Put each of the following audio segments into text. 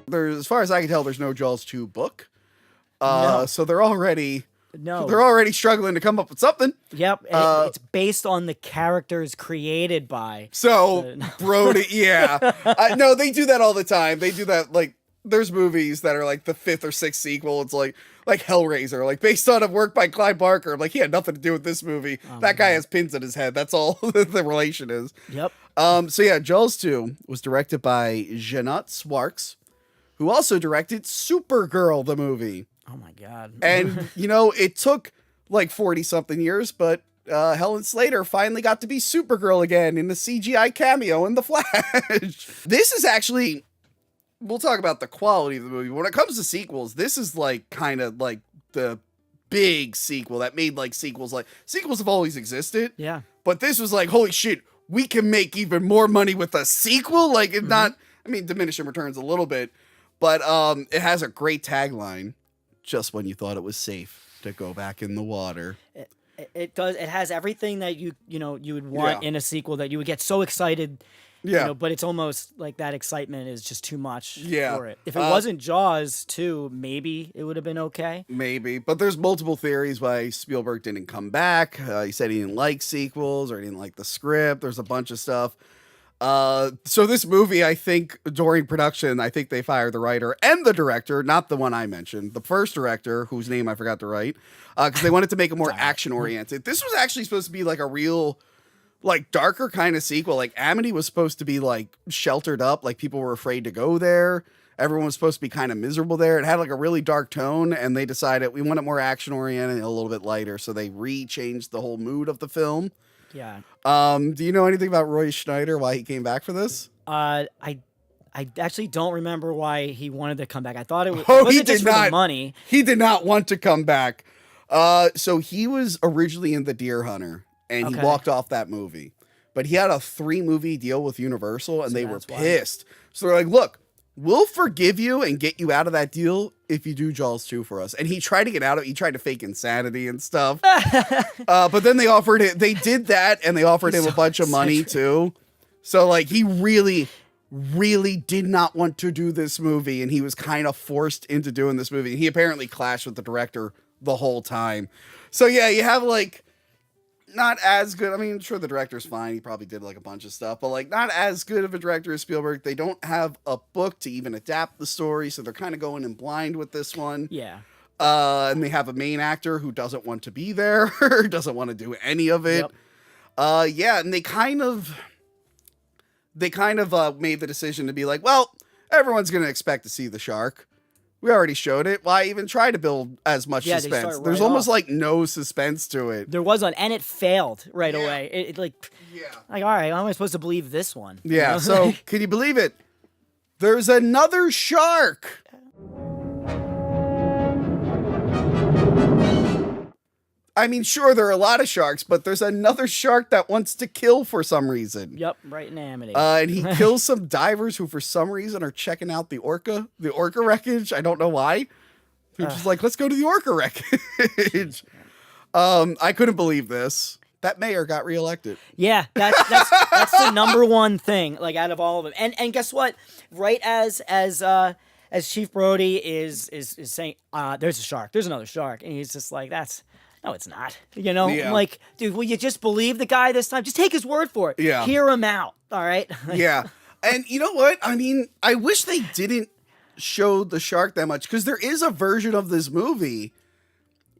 There's, as far as I can tell, there's no Jaws 2 book. No. So they're already No. they're already struggling to come up with something. Yep. It's based on the characters created by. So Brody, yeah, no, they do that all the time. They do that, like, there's movies that are like the 5th or 6th sequel. It's like Hellraiser, like based on a work by Clive Barker. Like, he had nothing to do with this movie. That guy has pins in his head. That's all the relation is. Yep. So yeah, Jaws 2 was directed by Jeanette Swartz, who also directed Supergirl, the movie. Oh my God. And, you know, it took like 40 something years, but Helen Slater finally got to be Supergirl again in the CGI cameo in The Flash. This is actually, we'll talk about the quality of the movie. When it comes to sequels, this is like kind of like the big sequel that made like sequels. Like, sequels have always existed. Yeah. But this was like, holy shit, we can make even more money with a sequel. Like, it not, I mean, diminishing returns a little bit, but it has a great tagline. Just when you thought it was safe to go back in the water. It does. It has everything that you would want in a sequel, that you would get so excited. Yeah. You know, but it's almost like that excitement is just too much for it. If it wasn't Jaws 2, maybe it would have been okay. Maybe. But there's multiple theories why Spielberg didn't come back. He said he didn't like sequels or he didn't like the script. There's a bunch of stuff. So this movie, I think during production, I think they fired the writer and the director, not the one I mentioned, the first director, whose name I forgot to write, because they wanted to make it more action oriented. This was actually supposed to be like a real, like, darker kind of sequel. Like, Amity was supposed to be like sheltered up, like people were afraid to go there. Everyone was supposed to be kind of miserable there. It had like a really dark tone, and they decided we want it more action oriented and a little bit lighter, so they changed the whole mood of the film. Yeah. Do you know anything about Roy Schneider, why he came back for this? I actually don't remember why he wanted to come back. I thought it was, he just did for not. the money. He did not want to come back. So he was originally in The Deer Hunter, and he walked off that movie. But he had a 3-movie deal with Universal, and they were pissed. So they're like, look, we'll forgive you and get you out of that deal if you do Jaws 2 for us. And he tried to get out of it. He tried to fake insanity and stuff. But then they offered it. They did that, and they offered him a bunch of money, too. So, like, he really, really did not want to do this movie, and he was kind of forced into doing this movie. He apparently clashed with the director the whole time. So, yeah, you have, like, not as good. I mean, sure, the director's fine. He probably did like a bunch of stuff, but like not as good of a director as Spielberg. They don't have a book to even adapt the story, so they're kind of going in blind with this one. Yeah. And they have a main actor who doesn't want to be there, doesn't want to do any of it. Yep. Yeah, and they kind of made the decision to be like, well, everyone's going to expect to see the shark. We already showed it. Why even try to build as much suspense? There's almost like no suspense to it. There was one, and it failed right away. It like, all right, how am I supposed to believe this one? Yeah, you know? so can you believe it? There's another shark. I mean, sure, there are a lot of sharks, but there's another shark that wants to kill for some reason. Yep, right in Amity. And he kills some divers who, for some reason, are checking out the orca wreckage. I don't know why. He's just like, let's go to the orca wreckage. I couldn't believe this. That mayor got reelected. Yeah, that's the number one thing, like out of all of them. And guess what? Right as Chief Brody is saying, there's a shark, there's another shark, and he's just like, no, it's not. You know, Yeah. I'm like, dude, will you just believe the guy this time? Just take his word for it. Yeah. Hear him out. All right. Yeah. And you know what? I mean, I wish they didn't show the shark that much, because there is a version of this movie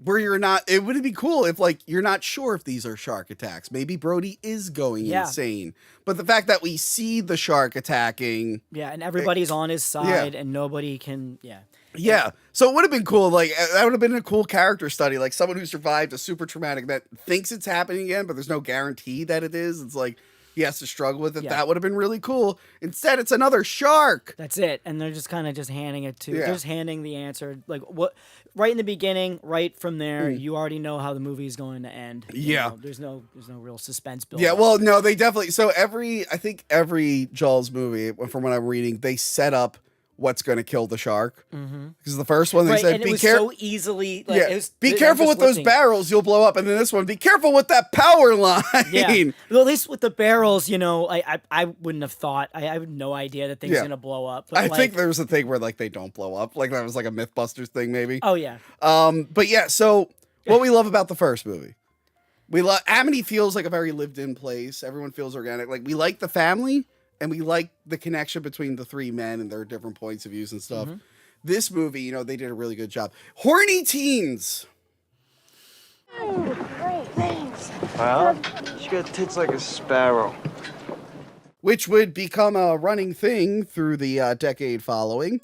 where you're not, it would be cool if like, you're not sure if these are shark attacks. Maybe Brody is going insane. But the fact that we see the shark attacking. Yeah. And everybody's on his side and nobody can. Yeah. Yeah. So it would have been cool. Like, that would have been a cool character study. Like, someone who survived a super traumatic event thinks it's happening again, but there's no guarantee that it is. It's like, he has to struggle with it. Yeah. That would have been really cool. Instead, it's another shark. That's it. And they're just kind of just handing it to, Yeah. they're just handing the answer. Like, what, right in the beginning, right from there, you already know how the movie is going to end. You Yeah. know, there's no real suspense built. Yeah, well, no, they definitely. So I think every Jaws movie, from what I'm reading, they set up what's going to kill the shark. Because the first one, they said, and it was so easily, like, yeah, be careful with those barrels, you'll blow up. And then this one, be careful with that power line. Yeah. Well, at least with the barrels, you know, I wouldn't have thought, I have no idea that thing's going to blow up. But I think there was a thing where, like, they don't blow up. Like, that was like a Mythbusters thing, maybe. Oh, yeah. But yeah, so what we love about the first movie. We love Amity feels like a very lived-in place. Everyone feels organic. Like, we like the family, and we like the connection between the three men and their different points of views and stuff. This movie, you know, they did a really good job. Horny teens. Oh, great, thanks. Well, she got tits like a sparrow. Which would become a running thing through the decade following.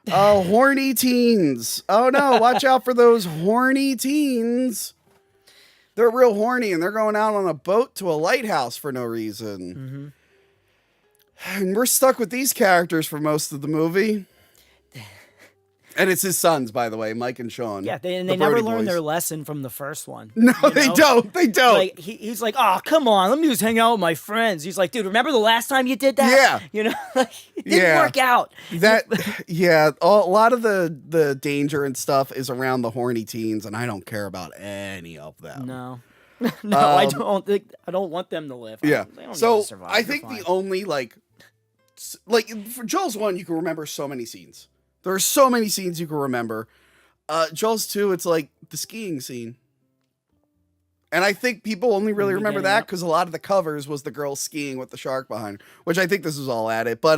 Horny teens. Oh no, watch out for those horny teens. They're real horny and they're going out on a boat to a lighthouse for no reason. And we're stuck with these characters for most of the movie. And it's his sons, by the way, Mike and Sean. Yeah, they never learned their lesson from the first one. No, they don't. They don't. Like, he's like, oh, come on, let me just hang out with my friends. He's like, dude, remember the last time you did that? Yeah. You know, like, it didn't work out. A lot of the danger and stuff is around the horny teens, and I don't care about any of them. No. No, I don't want them to live. Yeah. They don't So need to survive. I think the only like for Jaws 1, you can remember so many scenes. There are so many scenes you can remember. Jaws 2, it's like the skiing scene. And I think people only really remember that because a lot of the covers was the girl skiing with the shark behind her, which I think this was all at it. But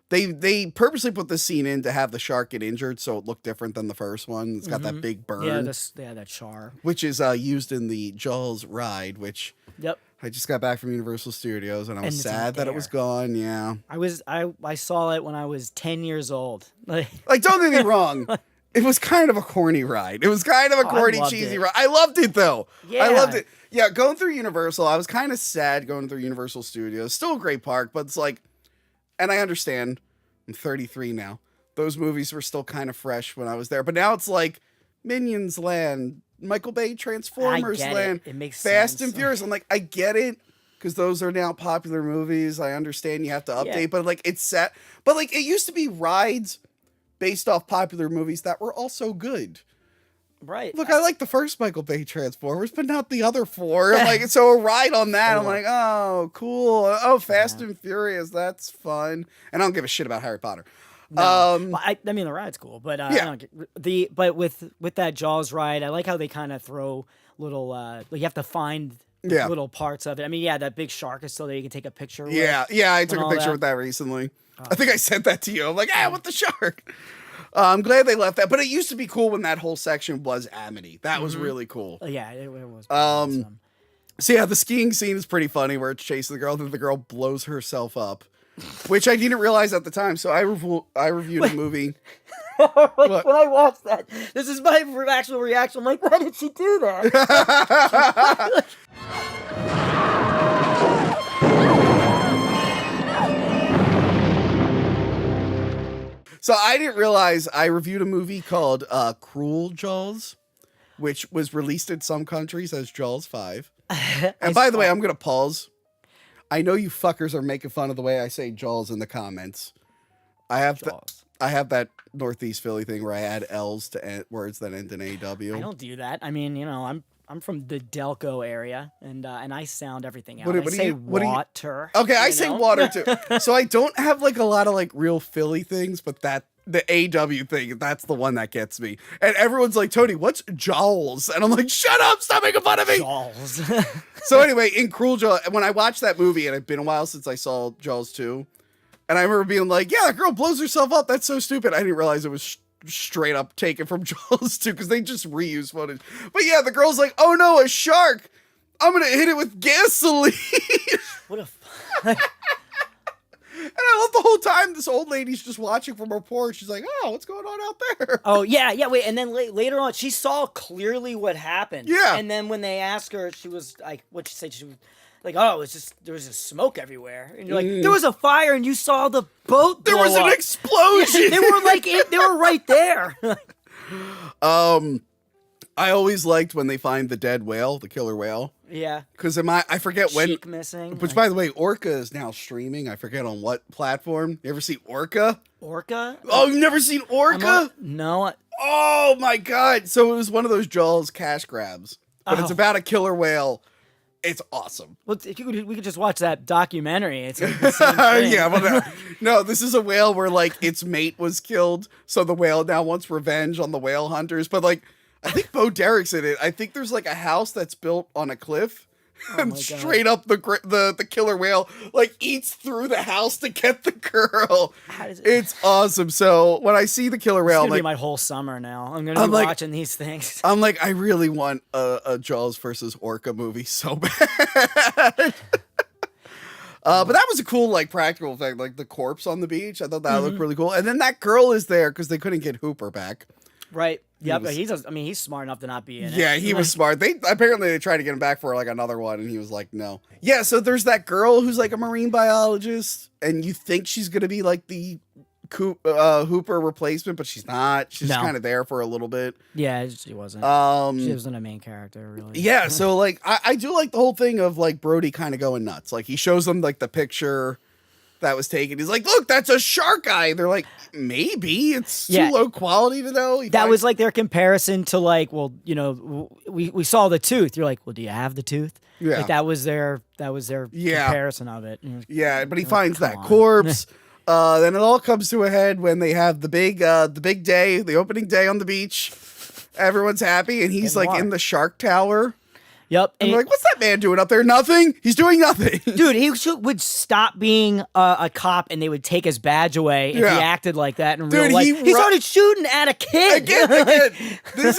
they purposely put this scene in to have the shark get injured so it looked different than the first one. It's got that big burn. Yeah, that char. Which is used in the Jaws ride, which I just got back from Universal Studios and I was sad that it was gone. Yeah. I saw it when I was 10 years old. Like don't get me wrong. It was kind of a corny ride. It was kind of a corny, cheesy ride. I loved it though. Yeah. I loved it. Yeah, going through Universal, I was kind of sad going through Universal Studios. Still a great park, but it's like, and I understand, I'm 33 now. Those movies were still kind of fresh when I was there. But now it's like Minions Land, Michael Bay Transformers Land, it makes Fast sense. and Furious. I'm like, I get it, because those are now popular movies. I understand you have to update, but like it's set. But like it used to be rides based off popular movies that were also good. Right. Look, I like the first Michael Bay Transformers, but not the other four. Like, so a ride on that, I'm like, oh, cool. Oh, Fast and Furious, that's fun. And I don't give a shit about Harry Potter. No. I mean, the ride's cool, but I don't but with that Jaws ride, I like how they kind of throw little. Like you have to find little parts of it. I mean, that big shark is still there. You can take a picture. Yeah, I took a picture with that recently. I think I sent that to you. I'm like, with the shark. I'm glad they left that, but it used to be cool when that whole section was Amity. That was really cool. Yeah, it was. So yeah, the skiing scene is pretty funny where it's chasing the girl, then the girl blows herself up, which I didn't realize at the time. So I reviewed a movie. When I watched that, this is my actual reaction. I'm like, why did she do that? So I didn't realize I reviewed a movie called Cruel Jaws, which was released in some countries as Jaws 5. And by the way, I'm going to pause. I know you fuckers are making fun of the way I say Jaws in the comments. I have that Northeast Philly thing where I add L's to words that end in AW. I don't do that. I mean, I'm from the Delco area, and I sound everything out. I say water. Okay, I say water too. So I don't have like a lot of like real Philly things, but the AW thing, that's the one that gets me. And everyone's like, Tony, what's Jaws? And I'm like, shut up, stop making fun of me. Jaws. So anyway, in Cruel Jaws, when I watched that movie, and it's been a while since I saw Jaws 2, and I remember being like, yeah, that girl blows herself up. That's so stupid. I didn't realize it was straight up taken from Jaws 2 because they just reuse footage. But yeah, the girl's like, oh no, a shark. I'm going to hit it with gasoline. What a... And I love the whole time this old lady's just watching from her porch. She's like, oh, what's going on out there? Oh, yeah, wait. And then later on, she saw clearly what happened. Yeah. And then when they asked her, she was like, what'd she say? She was like, oh, it's just, there was just smoke everywhere. And you're like, there was a fire and you saw the boat blow There was an up. explosion. Yeah, they were like, they were right there. I always liked when they find the dead whale, the killer whale. Yeah. Because I forget when. Cheek missing. Which, by the way, Orca is now streaming. I forget on what platform. You ever see Orca? Orca? Oh, you've never seen Orca? No. Oh my god! So it was one of those Jaws cash grabs, but it's about a killer whale. It's awesome. Well, we could just watch that documentary. It's like the same thing. Yeah, well, no, this is a whale where like its mate was killed, so the whale now wants revenge on the whale hunters. But like, I think Bo Derek's in it. I think there's like a house that's built on a cliff. And straight up the killer whale like eats through the house to get the girl. It's awesome. So when I see the killer whale, it's gonna like, be my whole summer now. I'm gonna be watching these things. I'm like, I really want a Jaws versus Orca movie so bad. But that was a cool like practical effect, like the corpse on the beach. I thought that looked really cool. And then that girl is there because they couldn't get Hooper back. Right. Yep. He's smart enough to not be in it. Yeah, he was smart. They tried to get him back for like another one, and he was like, no. Yeah, so there's that girl who's like a marine biologist, and you think she's gonna be like the Hooper replacement, but she's not. She's kind of there for a little bit. Yeah, she wasn't. She wasn't a main character, really. Yeah, so like I do like the whole thing of like Brody kind of going nuts. Like he shows them like the picture that was taken. He's like, look, that's a shark eye. They're like, maybe it's too low quality to know. That was like their comparison to like, well, you know, we saw the tooth. You're like, well, do you have the tooth? Yeah. Like that was their comparison of it. Yeah, but he finds that corpse. Then it all comes to a head when they have the big day, the opening day on the beach. Everyone's happy, and he's like in the shark tower. Yep. And we're like, what's that man doing up there? Nothing. He's doing nothing. Dude, he would stop being a cop and they would take his badge away if he acted like that in real life. He started shooting at a kid. Again. This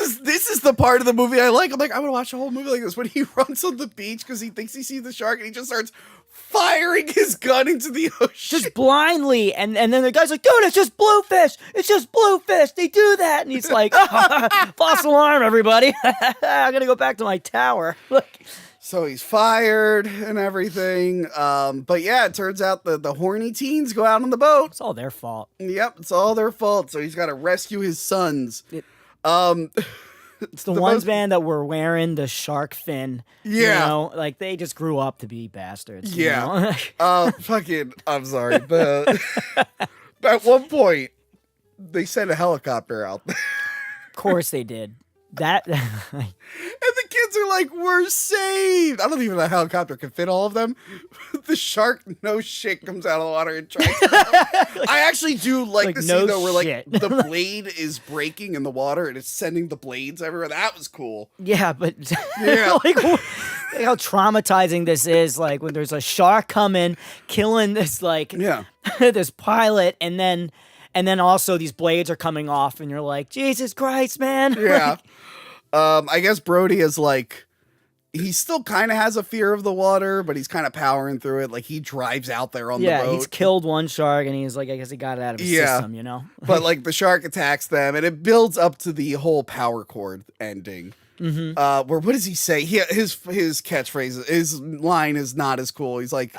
is the part of the movie I like. I'm like, I'm going to watch a whole movie like this. When he runs on the beach because he thinks he sees the shark and he just starts firing his gun into the ocean. Just blindly. And then the guy's like, dude, it's just bluefish. It's just bluefish. They do that. And he's like, oh, false alarm, everybody. I got to go back to my tower. Look. So he's fired and everything. But yeah, it turns out the horny teens go out on the boat. It's all their fault. Yep, it's all their fault. So he's got to rescue his sons. It's the ones, man, that were wearing the shark fin. Yeah. You know? Like, they just grew up to be bastards. Yeah. You know? I'm sorry. At one point, they sent a helicopter out there. Of course they did. That... And the kids are like, we're saved. I don't even know the helicopter can fit all of them. The shark, no shit, comes out of the water and tries to help. I actually do like the scene though where like the blade is breaking in the water and it's sending the blades everywhere. That was cool. Yeah, but like how traumatizing this is, like when there's a shark coming, killing this this pilot, and then also these blades are coming off, and you're like, Jesus Christ, man. Yeah. I guess Brody is like, he still kind of has a fear of the water, but he's kind of powering through it. Like he drives out there on the boat. Yeah, he's killed one shark, and he's like, I guess he got it out of his system, you know? But like the shark attacks them, and it builds up to the whole power cord ending. Mm-hmm. Where what does he say? His catchphrase, his line is not as cool. He's like,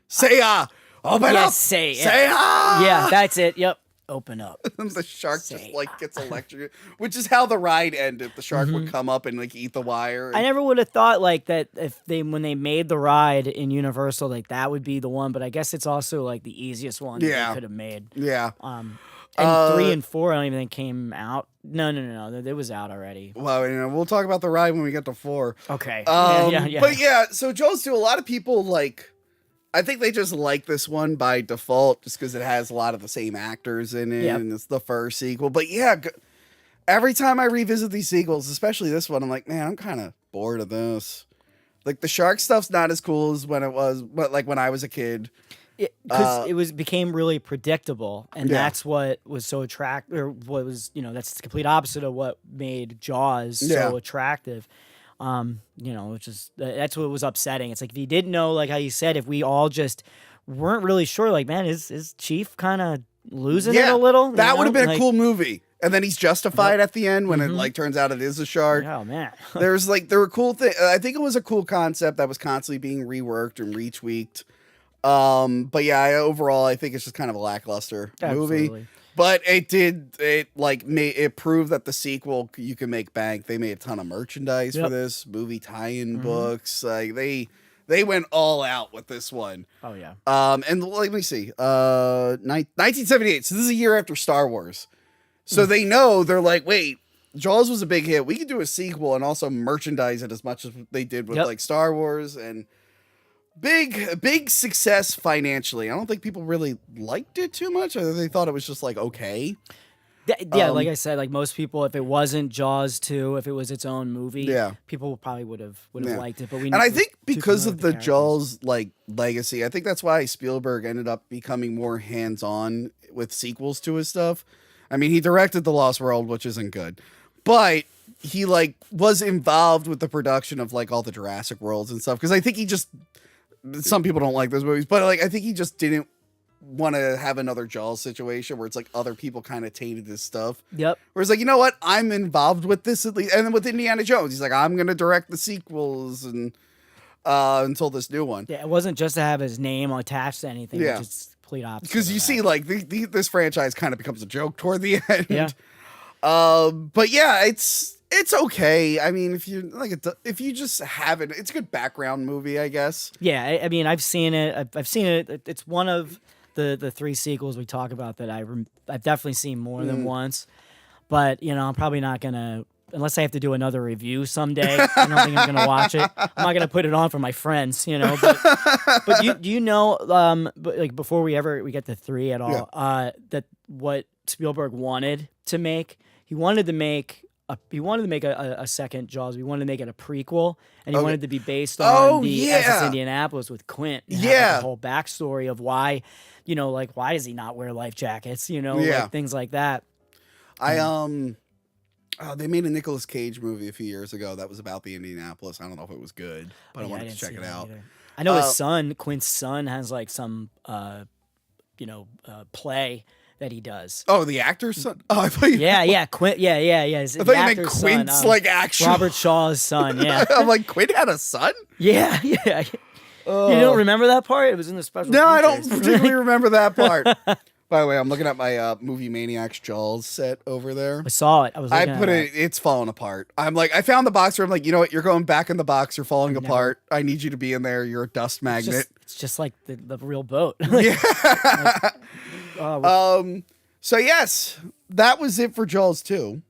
"Say ah, open up, say ah." Yeah, that's it. Yep. Open up. The shark just like gets electrocuted, which is how the ride ended. The shark would come up and like eat the wire. I never would have thought like that when they made the ride in Universal, like that would be the one. But I guess it's also like the easiest one that they could have made. Yeah. And 3 and 4, I don't even think came out. No. It was out already. Well, we'll talk about the ride when we get to 4. Okay. Yeah. But yeah, so Jaws 2, a lot of people like. I think they just like this one by default just because it has a lot of the same actors in it and it's the first sequel. But yeah, every time I revisit these sequels, especially this one, I'm like, man, I'm kind of bored of this. Like the shark stuff's not as cool as when it was, but like when I was a kid. Because it became really predictable, and that's what was so attractive, or what was, that's the complete opposite of what made Jaws so attractive. Which is that's what was upsetting. It's like if you didn't know, like how you said, if we all just weren't really sure, like, man, is Chief kind of losing it a little? That would have been a cool movie. And then he's justified at the end when it like turns out it is a shark. Oh man, there were cool things. I think it was a cool concept that was constantly being reworked and retweaked. But yeah, overall, I think it's just kind of a lackluster movie. But it proved that the sequel, you can make bank. They made a ton of merchandise for this movie, tie-in books. Like they They went all out with this one. Oh yeah. And let me see. 1978. So this is a year after Star Wars. So they know, they're like, wait, Jaws was a big hit. We could do a sequel and also merchandise it as much as they did with like Star Wars, and big success financially. I don't think people really liked it too much. Or they thought it was just like okay. Yeah, like I said, like most people, if it wasn't Jaws 2, if it was its own movie, people probably would have liked it. But and I think because of the Jaws like legacy, I think that's why Spielberg ended up becoming more hands-on with sequels to his stuff. I mean, he directed The Lost World, which isn't good, but he like was involved with the production of like all the Jurassic Worlds and stuff. Because I think he just, some people don't like those movies, but like I think he just didn't want to have another Jaws situation where it's like other people kind of tainted his stuff. Yep. Where it's like, you know what, I'm involved with this at least. And then with Indiana Jones, he's like, I'm gonna direct the sequels and until this new one. Yeah, it wasn't just to have his name attached to anything. Yeah. Which is complete opposite. Because you see, like this franchise kind of becomes a joke toward the end. Yeah. But yeah, it's okay. I mean, if you just have it, it's a good background movie, I guess. Yeah, I mean, I've seen it. I've seen it. It's one of the 3 sequels we talk about that I've definitely seen more than once. But you know, I'm probably not gonna, unless I have to do another review someday. I don't think I'm gonna watch it. I'm not gonna put it on for my friends, you know. But do you know, but like before we get to 3 at all, that what Spielberg wanted to make, he wanted to make a second Jaws. We wanted to make it a prequel, and he wanted to be based on the SS Indianapolis with Quint. And have, like, the whole backstory of why, you know, like why does he not wear life jackets? You know, like things like that. They made a Nicolas Cage movie a few years ago that was about the Indianapolis. I don't know if it was good, but I wanted to check it out. I know his son, Quint's son, has like some play that he does. Oh, the actor's son? Oh, I thought you... Yeah, Quint. Yeah. I thought you meant Quint's like actual... Robert Shaw's son, yeah. I'm like, Quint had a son? Yeah. You don't remember that part? It was in the special features. I don't particularly remember that part. By the way, I'm looking at my Movie Maniacs Jaws set over there. I saw it. It's falling apart. I'm like, I found the box where I'm like, you know what? You're going back in the box. You're falling apart. I need you to be in there. You're a dust magnet. It's just like the real boat. So yes, that was it for Jaws 2.